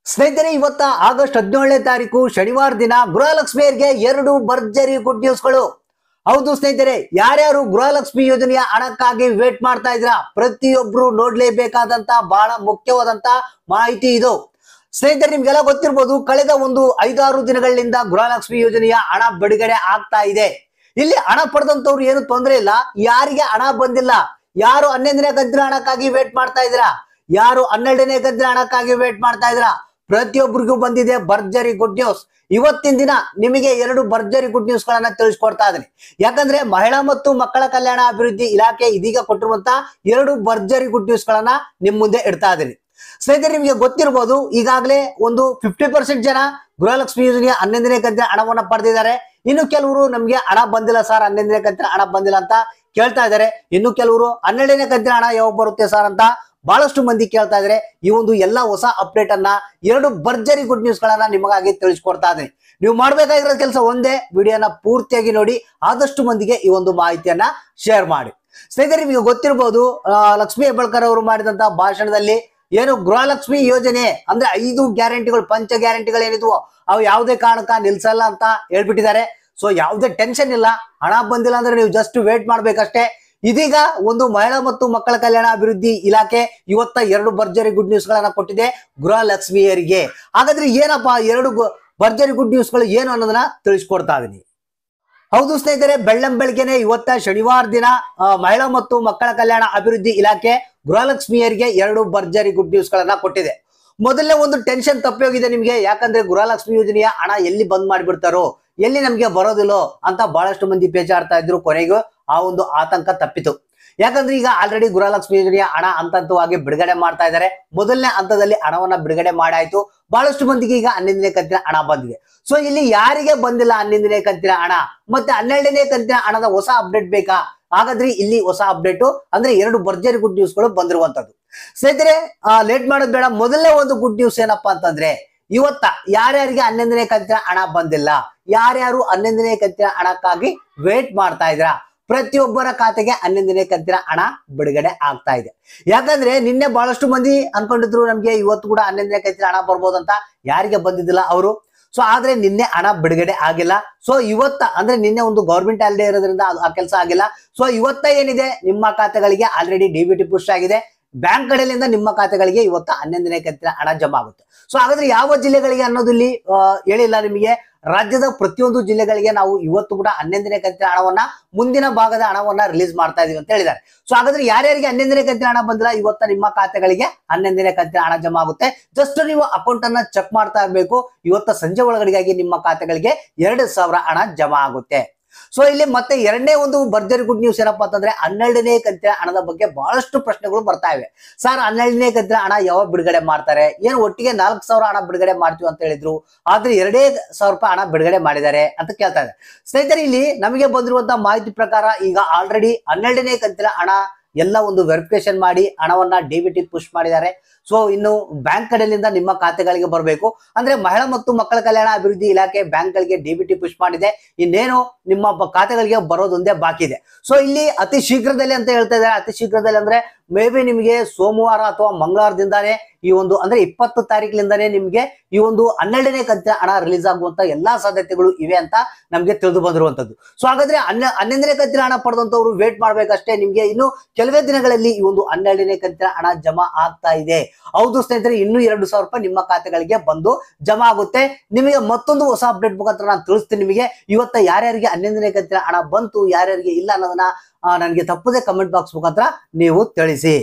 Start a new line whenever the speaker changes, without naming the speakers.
ಸ್ನೇಹಿತರೆ, ಇವತ್ತ ಆಗಸ್ಟ್ 17ನೇ ತಾರೀಕು ಶನಿವಾರ ದಿನ ಗೃಹಲಕ್ಷ್ಮಿಯರಿಗೆ 2 ಭರ್ಜರಿ ಗುಡ್ ನ್ಯೂಸ್ಗಳು. ಹೌದು ಸ್ನೇಹಿತರೆ, ಯಾರ್ಯಾರು ಗೃಹಲಕ್ಷ್ಮಿ ಯೋಜನೆಯ ಹಣಕ್ಕಾಗಿ ವೇಟ್ ಮಾಡ್ತಾ ಇದ್ರ ಪ್ರತಿಯೊಬ್ರು ನೋಡ್ಲೇಬೇಕಾದಂತ ಬಹಳ ಮುಖ್ಯವಾದಂತ ಮಾಹಿತಿ ಇದು. ಸ್ನೇಹಿತರೆ, ನಿಮ್ಗೆಲ್ಲ ಗೊತ್ತಿರ್ಬೋದು, ಕಳೆದ ಒಂದು 5-6 ದಿನಗಳಿಂದ ಗೃಹಲಕ್ಷ್ಮಿ ಯೋಜನೆಯ ಹಣ ಬಿಡುಗಡೆ ಆಗ್ತಾ ಇದೆ. ಇಲ್ಲಿ ಹಣ ಪಡೆದಂತವ್ರು ಏನು ತೊಂದರೆ ಇಲ್ಲ. ಯಾರಿಗೆ ಹಣ ಬಂದಿಲ್ಲ, ಯಾರು 11ನೇ ಕಂತಿನ ಹಣಕ್ಕಾಗಿ ವೇಟ್ ಮಾಡ್ತಾ ಇದ್ದೀರಾ, ಯಾರು 12ನೇ ಕಂತಿನ ಹಣಕ್ಕಾಗಿ ವೇಟ್ ಮಾಡ್ತಾ ಇದ್ದೀರಾ, ಪ್ರತಿಯೊಬ್ಬರಿಗೂ ಬಂದಿದೆ ಭರ್ಜರಿ ಗುಡ್ ನ್ಯೂಸ್. ಇವತ್ತಿನ ದಿನ ನಿಮಗೆ 2 ಭರ್ಜರಿ ಗುಡ್ ನ್ಯೂಸ್ ಗಳನ್ನ ತಿಳಿಸ್ಕೊಡ್ತಾ ಇದ್ದೀನಿ. ಯಾಕಂದ್ರೆ ಮಹಿಳಾ ಮತ್ತು ಮಕ್ಕಳ ಕಲ್ಯಾಣ ಅಭಿವೃದ್ಧಿ ಇಲಾಖೆ ಇದೀಗ ಕೊಟ್ಟಿರುವಂತ 2 ಭರ್ಜರಿ ಗುಡ್ ನ್ಯೂಸ್ ಗಳನ್ನ ನಿಮ್ ಮುಂದೆ ಇಡ್ತಾ ಇದ್ದೀನಿ. ಸ್ನೇಹಿತರೆ, ನಿಮಗೆ ಗೊತ್ತಿರಬಹುದು, ಈಗಾಗಲೇ ಒಂದು 50% ಜನ ಗೃಹಲಕ್ಷ್ಮಿ ಯೋಜನೆಯ 11ನೇ ಕಂತಿನ ಹಣವನ್ನ ಪಡೆದಿದ್ದಾರೆ. ಇನ್ನು ಕೆಲವರು ನಮ್ಗೆ ಹಣ ಬಂದಿಲ್ಲ ಸರ್, 11ನೇ ಕಂತಿನ ಹಣ ಬಂದಿಲ್ಲ ಅಂತ ಕೇಳ್ತಾ ಇದ್ದಾರೆ. ಇನ್ನು ಕೆಲವರು 12ನೇ ಕಂತಿನ ಹಣ ಯಾವಾಗ ಬರುತ್ತೆ ಸರ್ ಅಂತ ಬಹಳಷ್ಟು ಮಂದಿ ಕೇಳ್ತಾ ಇದ್ರೆ ಈ ಒಂದು ಎಲ್ಲಾ ಹೊಸ ಅಪ್ಡೇಟ್ ಅನ್ನ 2 ಭರ್ಜರಿ ಗುಡ್ ನ್ಯೂಸ್ ಗಳನ್ನ ನಿಮಗಾಗಿ ತಿಳಿಸ್ಕೊಡ್ತಾ ಇದ್ದೀನಿ. ನೀವು ಮಾಡ್ಬೇಕಾಗಿರೋ ಕೆಲಸ ಒಂದೇ, ವಿಡಿಯೋನ ಪೂರ್ತಿಯಾಗಿ ನೋಡಿ, ಆದಷ್ಟು ಮಂದಿಗೆ ಈ ಒಂದು ಮಾಹಿತಿಯನ್ನ ಶೇರ್ ಮಾಡಿ. ಸ್ನೇಹಿತರೆ, ನಿಮಗೆ ಗೊತ್ತಿರಬಹುದು, ಲಕ್ಷ್ಮೀ ಹೆಬ್ಬಾಳ್ಕರ್ ಅವರು ಮಾಡಿದಂತ ಭಾಷಣದಲ್ಲಿ ಏನು ಗೃಹಲಕ್ಷ್ಮಿ ಯೋಜನೆ ಅಂದ್ರೆ 5 ಗ್ಯಾರಂಟಿಗಳು, ಪಂಚ ಗ್ಯಾರಂಟಿಗಳು ಏನಿದ್ವು ಅವು ಯಾವುದೇ ಕಾರಣಕ್ಕ ನಿಲ್ಸಲ್ಲ ಅಂತ ಹೇಳ್ಬಿಟ್ಟಿದ್ದಾರೆ. ಸೊ ಯಾವುದೇ ಟೆನ್ಷನ್ ಇಲ್ಲ, ಹಣ ಬಂದಿಲ್ಲ ಅಂದ್ರೆ ನೀವು ಜಸ್ಟ್ ವೇಟ್ ಮಾಡ್ಬೇಕಷ್ಟೇ. ಇದೀಗ ಒಂದು ಮಹಿಳಾ ಮತ್ತು ಮಕ್ಕಳ ಕಲ್ಯಾಣ ಅಭಿವೃದ್ಧಿ ಇಲಾಖೆ ಇವತ್ತ 2 ಭರ್ಜರಿ ಗುಡ್ ನ್ಯೂಸ್ ಗಳನ್ನ ಕೊಟ್ಟಿದೆ ಗೃಹಲಕ್ಷ್ಮಿಯರಿಗೆ. ಹಾಗಾದ್ರೆ ಏನಪ್ಪಾ 2 ಭರ್ಜರಿ ಗುಡ್ ನ್ಯೂಸ್ ಗಳು ಏನು ಅನ್ನೋದನ್ನ ತಿಳಿಸ್ಕೊಡ್ತಾ ಇದೀನಿ. ಹೌದು ಸ್ನೇಹಿತರೆ, ಬೆಳ್ಳಂಬೆಳಗ್ಗೆನೆ ಇವತ್ತ ಶನಿವಾರ ದಿನ ಮಹಿಳಾ ಮತ್ತು ಮಕ್ಕಳ ಕಲ್ಯಾಣ ಅಭಿವೃದ್ಧಿ ಇಲಾಖೆ ಗೃಹಲಕ್ಷ್ಮಿಯರಿಗೆ 2 ಭರ್ಜರಿ ಗುಡ್ ನ್ಯೂಸ್ ಗಳನ್ನ ಕೊಟ್ಟಿದೆ. ಮೊದಲನೇ ಒಂದು ಟೆನ್ಷನ್ ತಪ್ಪೋಗಿದೆ ನಿಮ್ಗೆ. ಯಾಕಂದ್ರೆ ಗೃಹಲಕ್ಷ್ಮಿ ಯೋಜನೆಯ ಹಣ ಎಲ್ಲಿ ಬಂದ್ ಮಾಡಿಬಿಡ್ತಾರೋ, ಎಲ್ಲಿ ನಮ್ಗೆ ಬರೋದಿಲ್ಲೋ ಅಂತ ಬಹಳಷ್ಟು ಮಂದಿ ಬೇಜಾರ್ತಾ ಇದ್ರು. ಕೊನೆಗೂ ಆ ಒಂದು ಆತಂಕ ತಪ್ಪಿತು. ಯಾಕಂದ್ರೆ ಈಗ ಆಲ್ರೆಡಿ ಗೃಹಲಕ್ಷ್ಮಿ ಯೋಜನೆಯ ಹಣ ಹಂತವಾಗಿ ಬಿಡುಗಡೆ ಮಾಡ್ತಾ ಇದ್ದಾರೆ. ಮೊದಲನೇ ಹಂತದಲ್ಲಿ ಹಣವನ್ನ ಬಿಡುಗಡೆ ಮಾಡಾಯ್ತು. ಬಹಳಷ್ಟು ಮಂದಿಗೆ ಈಗ 11ನೇ ಕಂತಿನ ಹಣ ಬಂದಿದೆ. ಸೊ ಇಲ್ಲಿ ಯಾರಿಗೆ ಬಂದಿಲ್ಲ 11ನೇ ಕಂತಿನ ಹಣ ಮತ್ತೆ 12ನೇ ಕಂತಿನ ಹಣದ ಹೊಸ ಅಪ್ಡೇಟ್ ಬೇಕಾ? ಹಾಗಾದ್ರೆ ಇಲ್ಲಿ ಹೊಸ ಅಪ್ಡೇಟ್ ಅಂದ್ರೆ 2 ಭರ್ಜರಿ ಗುಡ್ ನ್ಯೂಸ್ ಗಳು ಬಂದಿರುವಂತದ್ದು. ಸ್ನೇಹಿತರೆ, ಲೇಟ್ ಮಾಡೋದು ಬೇಡ. ಮೊದಲನೇ ಒಂದು ಗುಡ್ ನ್ಯೂಸ್ ಏನಪ್ಪಾ ಅಂತಂದ್ರೆ, ಇವತ್ತ ಯಾರ್ಯಾರಿಗೆ 11ನೇ ಕಂತಿನ ಹಣ ಬಂದಿಲ್ಲ, ಯಾರ್ಯಾರು 11ನೇ ಕಂತಿನ ಹಣಕ್ಕಾಗಿ ವೇಟ್ ಮಾಡ್ತಾ ಇದ್ರ ಪ್ರತಿಯೊಬ್ಬರ ಖಾತೆಗೆ 11ನೇ ಕಂತಿನ ಹಣ ಬಿಡುಗಡೆ ಆಗ್ತಾ ಇದೆ. ಯಾಕಂದ್ರೆ ನಿನ್ನೆ ಬಹಳಷ್ಟು ಮಂದಿ ಅನ್ಕೊಂಡಿದ್ರು ನಮ್ಗೆ ಇವತ್ತು ಕೂಡ 11ನೇ ಕಂತಿನ ಹಣ ಬರ್ಬೋದಂತ. ಯಾರಿಗೆ ಬಂದಿದ್ದಿಲ್ಲ ಅವರು. ಸೊ ಆದ್ರೆ ನಿನ್ನೆ ಹಣ ಬಿಡುಗಡೆ ಆಗಿಲ್ಲ. ಸೊ ಇವತ್ತ ಅಂದ್ರೆ ನಿನ್ನೆ ಒಂದು ಗೌರ್ಮೆಂಟ್ ಹಾಲಿಡೇ ಇರೋದ್ರಿಂದ ಆ ಕೆಲಸ ಆಗಿಲ್ಲ. ಸೊ ಇವತ್ತ ಏನಿದೆ, ನಿಮ್ಮ ಖಾತೆಗಳಿಗೆ ಆಲ್ರೆಡಿ ಡಿಬಿಟಿ ಪುಷ್ ಆಗಿದೆ. ಬ್ಯಾಂಕ್ ಕಡೆಯಿಂದ ನಿಮ್ಮ ಖಾತೆಗಳಿಗೆ ಇವತ್ತು 11ನೇ ಕಂತಿನ ಹಣ ಜಮಾ ಆಗುತ್ತೆ. ಸೊ ಹಾಗಾದ್ರೆ ಯಾವ ಜಿಲ್ಲೆಗಳಿಗೆ ಅನ್ನೋದು ಇಲ್ಲಿ ಹೇಳಿಲ್ಲ ನಿಮಗೆ. ರಾಜ್ಯದ ಪ್ರತಿಯೊಂದು ಜಿಲ್ಲೆಗಳಿಗೆ ನಾವು ಇವತ್ತು ಕೂಡ 11ನೇ ಕಂತಿನ ಹಣವನ್ನ, ಮುಂದಿನ ಭಾಗದ ಹಣವನ್ನ ರಿಲೀಸ್ ಮಾಡ್ತಾ ಇದೀವಿ ಅಂತ ಹೇಳಿದ್ದಾರೆ. ಸೊ ಹಾಗಾದ್ರೆ ಯಾರ್ಯಾರಿಗೆ 11ನೇ ಕಂತಿನ ಹಣ ಬಂದಿಲ್ಲ, ಇವತ್ತ ನಿಮ್ಮ ಖಾತೆಗಳಿಗೆ 11ನೇ ಕಂತಿನ ಹಣ ಜಮಾ ಆಗುತ್ತೆ. ಜಸ್ಟ್ ನೀವು ಅಕೌಂಟ್ ಅನ್ನ ಚೆಕ್ ಮಾಡ್ತಾ ಇರಬೇಕು. ಇವತ್ತ ಸಂಜೆ ಒಳಗಡೆಗಾಗಿ ನಿಮ್ಮ ಖಾತೆಗಳಿಗೆ 2,000 ಹಣ ಜಮಾ ಆಗುತ್ತೆ. ಸೊ ಇಲ್ಲಿ ಮತ್ತೆ ಎರಡನೇ ಒಂದು ಭರ್ಜರಿ ಗುಡ್ ನ್ಯೂಸ್ ಏನಪ್ಪಾ ಅಂತಂದ್ರೆ, 12ನೇ ಕಂತಿನ ಹಣದ ಬಗ್ಗೆ ಬಹಳಷ್ಟು ಪ್ರಶ್ನೆಗಳು ಬರ್ತಾ ಇವೆ. ಸರ್, 12ನೇ ಕಂತಿನ ಹಣ ಯಾವಾಗ ಬಿಡುಗಡೆ ಮಾಡ್ತಾರೆ? ಏನು ಒಟ್ಟಿಗೆ 4,000 ಹಣ ಬಿಡುಗಡೆ ಮಾಡ್ತೀವಿ ಅಂತ ಹೇಳಿದ್ರು, ಆದ್ರೆ 2,000 ರೂಪಾಯಿ ಹಣ ಬಿಡುಗಡೆ ಮಾಡಿದ್ದಾರೆ ಅಂತ ಕೇಳ್ತಾ ಇದೆ. ಸ್ನೇಹಿತರೆ, ಇಲ್ಲಿ ನಮಗೆ ಬಂದಿರುವಂತಹ ಮಾಹಿತಿ ಪ್ರಕಾರ ಈಗ ಆಲ್ರೆಡಿ 12ನೇ ಕಂತಿನ ಹಣ ಎಲ್ಲ ಒಂದು ವೆರಿಫಿಕೇಶನ್ ಮಾಡಿ ಹಣವನ್ನ ಡಿಬಿಟಿ ಪುಷ್ ಮಾಡಿದ್ದಾರೆ. ಸೊ ಇನ್ನು ಬ್ಯಾಂಕ್ ಕಡೆಯಿಂದ ನಿಮ್ಮ ಖಾತೆಗಳಿಗೆ ಬರಬೇಕು. ಅಂದ್ರೆ ಮಹಿಳಾ ಮತ್ತು ಮಕ್ಕಳ ಕಲ್ಯಾಣ ಅಭಿವೃದ್ಧಿ ಇಲಾಖೆ ಬ್ಯಾಂಕ್ ಗಳಿಗೆ ಡಿಬಿಟಿ ಪುಷ್ ಮಾಡಿದೆ. ಇನ್ನೇನು ನಿಮ್ಮ ಖಾತೆಗಳಿಗೆ ಬರೋದೊಂದೇ ಬಾಕಿ ಇದೆ. ಸೊ ಇಲ್ಲಿ ಅತಿ ಶೀಘ್ರದಲ್ಲಿ ಅಂತ ಹೇಳ್ತಾ ಇದ್ದಾರೆ. ಅತಿ ಶೀಘ್ರದಲ್ಲಿ ಅಂದ್ರೆ ಮೇ ಬಿ ನಿಮಗೆ ಸೋಮವಾರ ಅಥವಾ ಮಂಗಳವಾರದಿಂದಾನೇ ಈ ಒಂದು ಅಂದ್ರೆ 20 ತಾರೀಕಿನಿಂದಾನೇ ನಿಮ್ಗೆ ಈ ಒಂದು 12ನೇ ಕಂತಿನ ಹಣ ರಿಲೀಸ್ ಆಗುವಂತ ಎಲ್ಲಾ ಸಾಧ್ಯತೆಗಳು ಇವೆ ಅಂತ ನಮ್ಗೆ ತಿಳಿದು ಬಂದಿರುವಂತದ್ದು. ಸೊ ಹಾಗಾದ್ರೆ 11ನೇ ಕಂತಿನ ಹಣ ಪಡೆದಂತವ್ರು ವೇಟ್ ಮಾಡ್ಬೇಕಷ್ಟೇ. ನಿಮ್ಗೆ ಇನ್ನು ಕೆಲವೇ ದಿನಗಳಲ್ಲಿ ಈ ಒಂದು 12ನೇ ಕಂತಿನ ಹಣ ಜಮಾ ಆಗ್ತಾ ಇದೆ. ಹೌದು ಸ್ನೇಹಿತರೆ, ಇನ್ನು 2,000 ರೂಪಾಯಿ ನಿಮ್ಮ ಖಾತೆಗಳಿಗೆ ಬಂದು ಜಮಾ ಆಗುತ್ತೆ. ನಿಮಗೆ ಮತ್ತೊಂದು ಹೊಸ ಅಪ್ಡೇಟ್ ಮುಖಾಂತರ ನಾನು ತಿಳಿಸ್ತೀನಿ ನಿಮಗೆ. ಇವತ್ತ ಯಾರ್ಯಾರಿಗೆ 11ನೇ ಕಂತಿನ ಹಣ ಬಂತು, ಯಾರ್ಯಾರಿಗೆ ಇಲ್ಲ ಅನ್ನೋದನ್ನ ನನಗೆ ತಪ್ಪದೆ ಕಮೆಂಟ್ ಬಾಕ್ಸ್ ಮುಖಾಂತರ ನೀವು ತಿಳಿಸಿ.